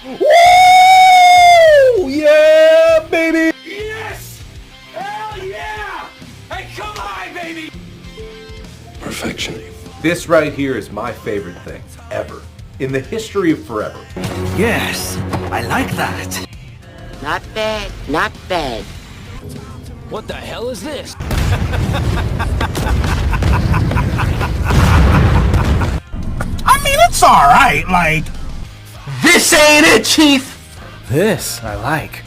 Woo! Yeah, baby! Yes! Hell yeah! Hey, come on, baby! Perfection. This right here is my favorite thing ever in the history of forever. Yes, I like that. Not bad, not bad. What the hell is this? I mean, it's alright, like... This ain't it, Chief! This I like.